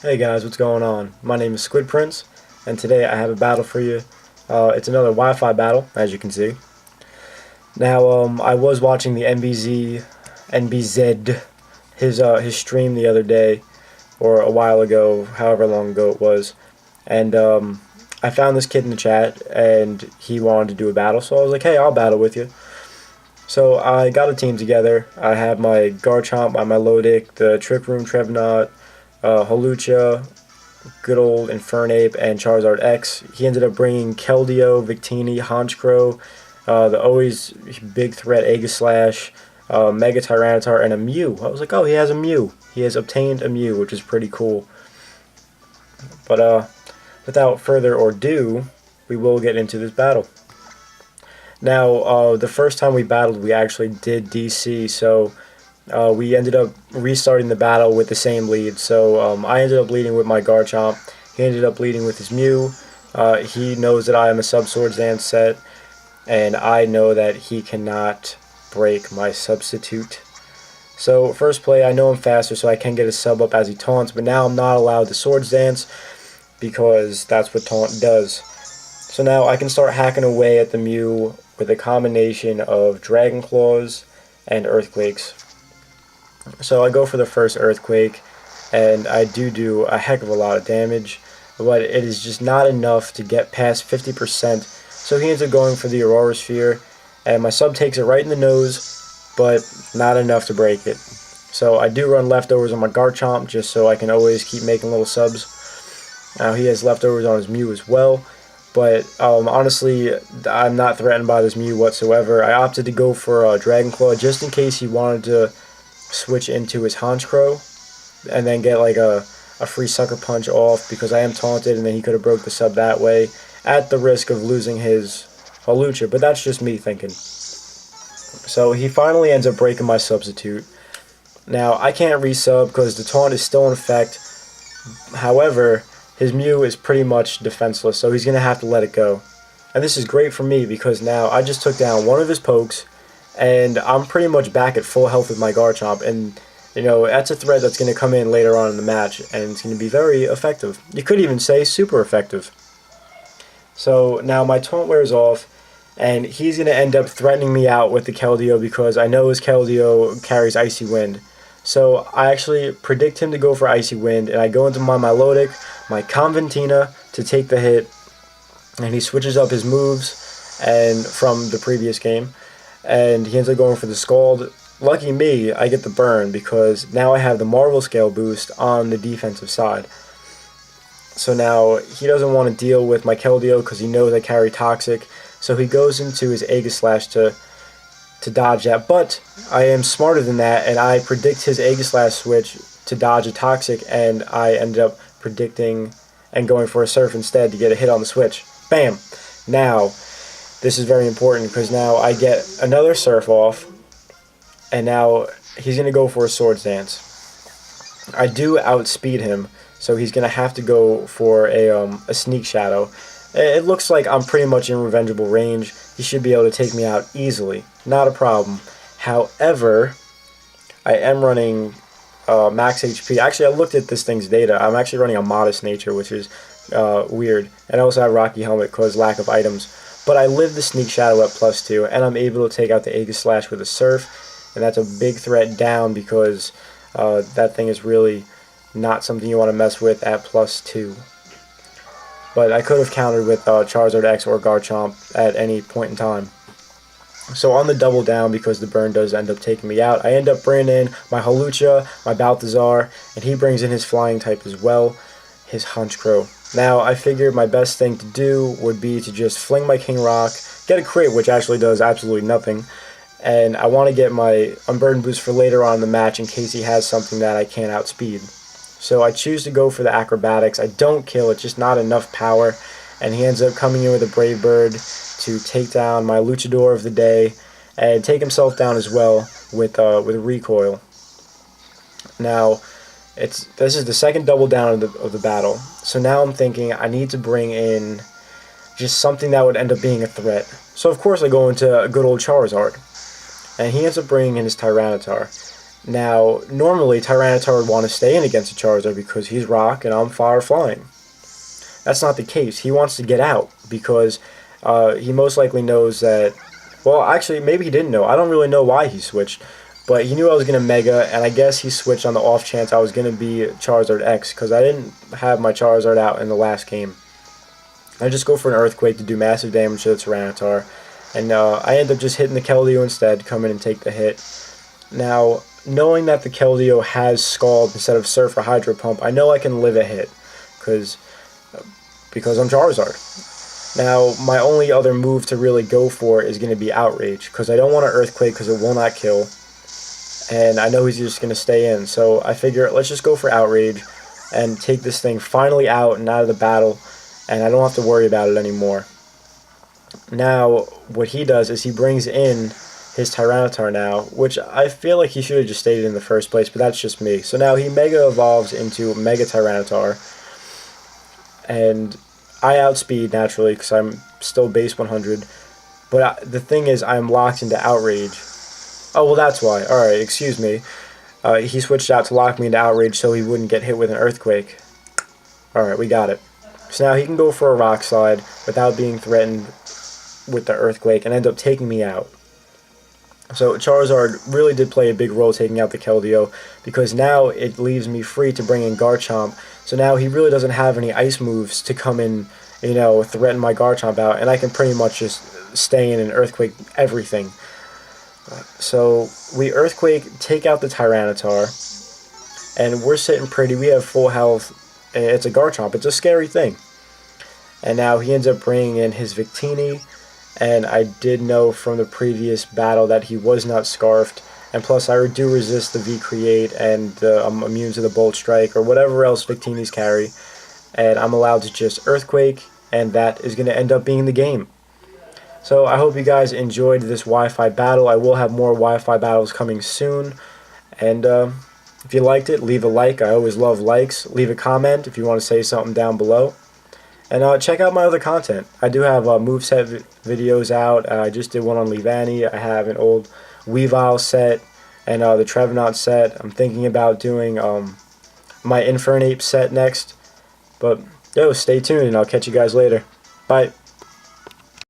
Hey guys, what's going on? My name is Squid Prince, and today I have a battle for you. It's another Wi-Fi battle, as you can see. Now, I was watching the NBZ, his stream the other day, or a while ago, however long ago it was, and I found this kid in the chat, and he wanted to do a battle, so I was like, hey, I'll battle with you. So I got a team together. I have my Garchomp, my Melodic, the Trick Room Trevenant, Hawlucha, good old Infernape, and Charizard X. He ended up bringing Keldeo, Victini, Honchkrow, the always big threat Aegislash, Mega Tyranitar, and a Mew. I was like, oh, he has a Mew. He has obtained a Mew, which is pretty cool. But without further ado, we will get into this battle. Now, the first time we battled, we actually did DC, so we ended up restarting the battle with the same lead. So I ended up leading with my Garchomp. He ended up leading with his Mew. He knows that I am a Sub-Swords Dance set, and I know that he cannot break my substitute. So first play, I know I'm faster, so I can get a sub up as he taunts, but now I'm not allowed to Swords Dance because that's what taunt does. So now I can start hacking away at the Mew with a combination of Dragon Claws and Earthquakes. So I go for the first Earthquake, and I do a heck of a lot of damage, but it is just not enough to get past 50%. So he ends up going for the Aurora Sphere, and my sub takes it right in the nose, but not enough to break it. So I do run leftovers on my Garchomp just so I can always keep making little subs. Now he has leftovers on his Mew as well, but honestly, I'm not threatened by this Mew whatsoever. I opted to go for Dragon Claw just in case he wanted to switch into his Honchkrow and then get like a free Sucker Punch off, because I am taunted and then he could have broke the sub that way at the risk of losing his Hawlucha, but that's just me thinking. So he finally ends up breaking my substitute. Now I can't resub because the taunt is still in effect. However, his Mew is pretty much defenseless, so he's going to have to let it go. And this is great for me because now I just took down one of his pokes, and I'm pretty much back at full health with my Garchomp, and you know, that's a threat that's going to come in later on in the match, and it's going to be very effective. You could even say super effective. So now my taunt wears off, and he's going to end up threatening me out with the Keldeo because I know his Keldeo carries Icy Wind. So I actually predict him to go for Icy Wind, and I go into my Melodic, my Conventina, to take the hit, and he switches up his moves and from the previous game, and he ends up going for the Scald. Lucky me, I get the burn because now I have the Marvel Scale boost on the defensive side. So now he doesn't want to deal with my Keldeo because he knows I carry Toxic, so he goes into his Aegislash to dodge that, but I am smarter than that, and I predict his Aegislash switch to dodge a Toxic, and I ended up predicting and going for a Surf instead to get a hit on the switch. Bam! Now, this is very important because now I get another Surf off, and now he's going to go for a Swords Dance. I do outspeed him, so he's going to have to go for a Sneak Shadow. It looks like I'm pretty much in revengeable range. He should be able to take me out easily. Not a problem. However, I am running max HP. Actually, I looked at this thing's data. I'm actually running a Modest Nature, which is weird. And I also have Rocky Helmet because lack of items. But I live the Sneak Shadow at +2, and I'm able to take out the Aegislash with a Surf. And that's a big threat down because that thing is really not something you want to mess with at +2. But I could have countered with Charizard X or Garchomp at any point in time. So on the double down, because the burn does end up taking me out, I end up bringing in my Hawlucha, my Balthazar, and he brings in his flying type as well, his Honchkrow. Now I figured my best thing to do would be to just fling my King Rock, get a crit, which actually does absolutely nothing, and I want to get my Unburden boost for later on in the match in case he has something that I can't outspeed. So I choose to go for the Acrobatics. I don't kill, it's just not enough power, and he ends up coming in with a Brave Bird to take down my Luchador of the day and take himself down as well with Recoil. Now, this is the second double down of the battle. So now I'm thinking I need to bring in just something that would end up being a threat. So of course I go into a good old Charizard. And he ends up bringing in his Tyranitar. Now, normally Tyranitar would want to stay in against a Charizard because he's rock and I'm fire flying. That's not the case. He wants to get out because he most likely knows that... Well, actually, maybe he didn't know. I don't really know why he switched. But he knew I was going to Mega, and I guess he switched on the off chance I was going to be Charizard X because I didn't have my Charizard out in the last game. I just go for an Earthquake to do massive damage to the Tyranitar. And I end up just hitting the Keldeo instead, come in and take the hit. Now, knowing that the Keldeo has Scald instead of Surf or Hydro Pump, I know I can live a hit because I'm Charizard. Now, my only other move to really go for is going to be Outrage because I don't want to Earthquake because it will not kill. And I know he's just going to stay in. So I figure let's just go for Outrage and take this thing finally out and out of the battle. And I don't have to worry about it anymore. Now, what he does is he brings in his Tyranitar now, which I feel like he should have just stayed in the first place, but that's just me. So now he Mega Evolves into Mega Tyranitar. And I outspeed naturally because I'm still base 100. But the thing is, I'm locked into Outrage. Oh, well, that's why. Alright, excuse me. He switched out to lock me into Outrage so he wouldn't get hit with an Earthquake. Alright, we got it. So now he can go for a Rock Slide without being threatened with the Earthquake and end up taking me out. So Charizard really did play a big role taking out the Keldeo because now it leaves me free to bring in Garchomp. So now he really doesn't have any ice moves to come in, threaten my Garchomp out, and I can pretty much just stay in and Earthquake everything. So we Earthquake, take out the Tyranitar, and we're sitting pretty. We have full health. It's a Garchomp. It's a scary thing. And now he ends up bringing in his Victini, and I did know from the previous battle that he was not Scarfed, and plus I do resist the V-Create, and I'm immune to the Bolt Strike, or whatever else Victinis carry, and I'm allowed to just Earthquake, and that is going to end up being the game. So I hope you guys enjoyed this Wi-Fi battle. I will have more Wi-Fi battles coming soon, and if you liked it, leave a like. I always love likes. Leave a comment if you want to say something down below. And check out my other content. I do have moveset videos out. I just did one on Leavanny. I have an old Weavile set and the Trevenant set. I'm thinking about doing my Infernape set next. But, stay tuned and I'll catch you guys later. Bye.